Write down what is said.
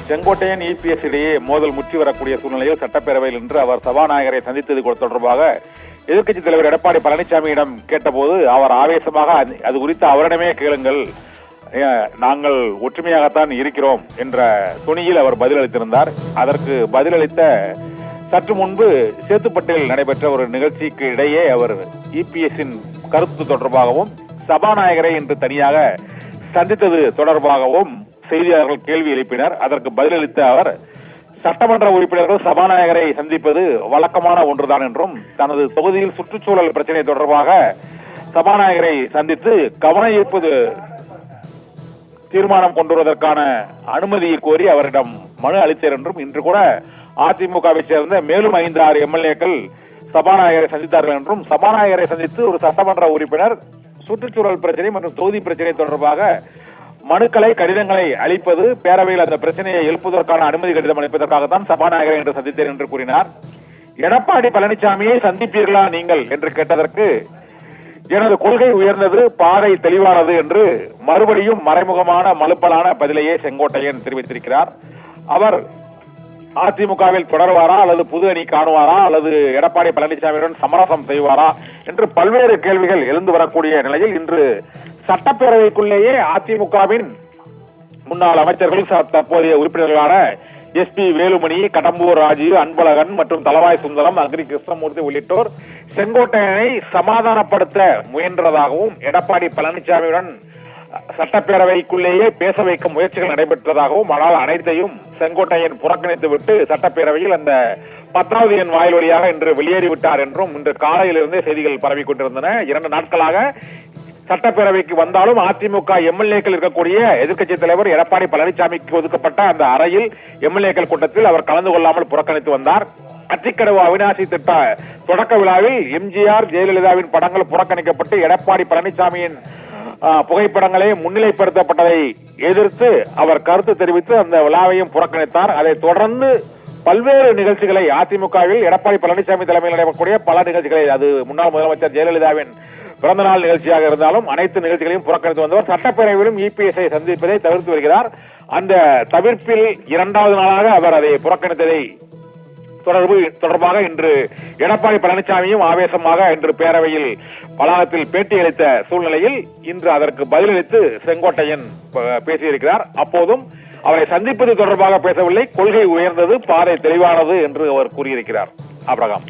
Sengottaiyan EPS இடையே மோதல் முற்றி வரக்கூடிய சூழ்நிலையில் சட்டப்பேரவையில் இன்று அவர் சபாநாயகரை சந்தித்தது தொடர்பாக எதிர்க்கட்சித் தலைவர் எடப்பாடி பழனிசாமியிடம் கேட்டபோது அவர் ஆவேசமாக அது குறித்து அவரிடமே கேளுங்கள், நாங்கள் ஒற்றுமையாகத்தான் இருக்கிறோம் என்ற துணியில் அவர் பதிலளித்திருந்தார். அதற்கு பதிலளித்த சற்று முன்பு சேத்துப்பட்டில் நடைபெற்ற ஒரு நிகழ்ச்சிக்கு இடையே அவர் இபிஎஸ்ஸின் கருத்து தொடர்பாகவும் சபாநாயகரை இன்று தனியாக சந்தித்தது தொடர்பாகவும் செய்தியாளர்கள் கேள்வி எழுப்பினர். அதற்கு பதிலளித்த அவர், சட்டமன்ற உறுப்பினர்கள் சபாநாயகரை சந்திப்பது வழக்கமான ஒன்றுதான் என்றும் தனது தொகுதியில் சுற்றுச்சூழல் பிரச்சனை தொடர்பாக சபாநாயகரை சந்தித்து கவன ஈர்ப்பது தீர்மானம் கொண்டு வருவதற்கான அனுமதியை கோரி அவரிடம் மனு அளித்தார் என்றும், இன்று கூட அதிமுகவை சேர்ந்த மேலும் 5-6 எம்எல்ஏக்கள் சபாநாயகரை சந்தித்தார்கள் என்றும், சபாநாயகரை சந்தித்து ஒரு சட்டமன்ற உறுப்பினர் சுற்றுச்சூழல் பிரச்சனை மற்றும் தொகுதி பிரச்சனை தொடர்பாக மனுக்களை கடிதங்களை அளிப்பது, பேரவையில் அந்த பிரச்சனையை எழுப்புவதற்கான அனுமதி கடிதம் அளிப்பதற்காகத்தான் சபாநாயகரை என்று சந்தித்தேன் என்று கூறினார். எடப்பாடி பழனிசாமியை சந்திப்பீர்களா நீங்கள் என்று கேட்டதற்கு, எனது கொள்கை உயர்ந்தது, பாதை தெளிவானது என்று மறுபடியும் மறைமுகமான மலுப்பலான பதிலையே செங்கோட்டையன் தெரிவித்திருக்கிறார். அவர் அதிமுகவில் தொடர்வாரா அல்லது புது அணி காணுவாரா அல்லது எடப்பாடி பழனிசாமியுடன் சமரசம் செய்வாரா என்று பல்வேறு கேள்விகள் எழுந்து வரக்கூடிய நிலையில் இன்று சட்டப்பேரவைக்குள்ளேயே அதிமுகவின் முன்னாள் அமைச்சர்கள் தற்போதைய உறுப்பினர்களான எஸ்பி வேலுமணி, கடம்பூர் ராஜு, அன்பழகன் மற்றும் தளவாய் சுந்தரம், அக்ரி கிருஷ்ணமூர்த்தி உள்ளிட்டோர் செங்கோட்டையனை சமாதானப்படுத்த முயன்றதாகவும் எடப்பாடி பழனிசாமியுடன் சட்டப்பேரவைக்குள்ளேயே பேச வைக்கும் முயற்சிகள் நடைபெற்றதாகவும், ஆனால் அனைத்தையும் செங்கோட்டையன் புறக்கணித்து விட்டு சட்டப்பேரவையில் அந்த 10வது எண் வாயில் வழியாக இன்று வெளியேறிவிட்டார் என்றும் இன்று காலையிலிருந்தே செய்திகள் பரவிக் கொண்டிருந்தன. 2 நாட்களாக சட்டப்பேரவைக்கு வந்தாலும் அதிமுக எம்எல்ஏக்கள் இருக்கக்கூடிய எதிர்க்கட்சித் தலைவர் எடப்பாடி பழனிசாமிக்கு ஒதுக்கப்பட்ட அந்த அறையில் எம்எல்ஏக்கள் கூட்டத்தில் அவர் கலந்து கொள்ளாமல் புறக்கணித்து வந்தார். அத்திக்கடவு அவிநாசி திட்ட தொடக்க விழாவில் எம்ஜிஆர், ஜெயலலிதாவின் படங்கள் புறக்கணிக்கப்பட்டு எடப்பாடி பழனிசாமியின் புகைப்படங்களே முன்னிலைப்படுத்தப்பட்டதை எதிர்த்து அவர் கருத்து தெரிவித்து அந்த விழாவையும் புறக்கணித்தார். அதைத் தொடர்ந்து பல்வேறு நிகழ்ச்சிகளை அதிமுகவில் எடப்பாடி பழனிசாமி தலைமையில் நடைபெறக்கூடிய பல நிகழ்ச்சிகளை, அது முன்னாள் முதலமைச்சர் ஜெயலலிதாவின் பிறந்தநாள் நிகழ்ச்சியாக இருந்தாலும் அனைத்து நிகழ்ச்சிகளையும் புறக்கணித்து வந்தவர் சட்டப்பேரவையிலும் இபிஎஸ்ஐ சந்திப்பதை தவிர்த்து வருகிறார். அந்த தவிர்ப்பில் 2வது நாளாக அவர் அதை புறக்கணித்ததை தொடர்பாக இன்று எடப்பாடி பழனிசாமியும் ஆவேசமாக இன்று பேரவையில் வளாகத்தில் பேட்டியளித்த சூழ்நிலையில் இன்று அதற்கு பதிலளித்து செங்கோட்டையன் பேசியிருக்கிறார். அப்போதும் அவரை சந்திப்பது தொடர்பாக பேசவில்லை, கொள்கை உயர்ந்தது, பாதை தெளிவானது என்று அவர் கூறியிருக்கிறார். ஆபிரகாம்.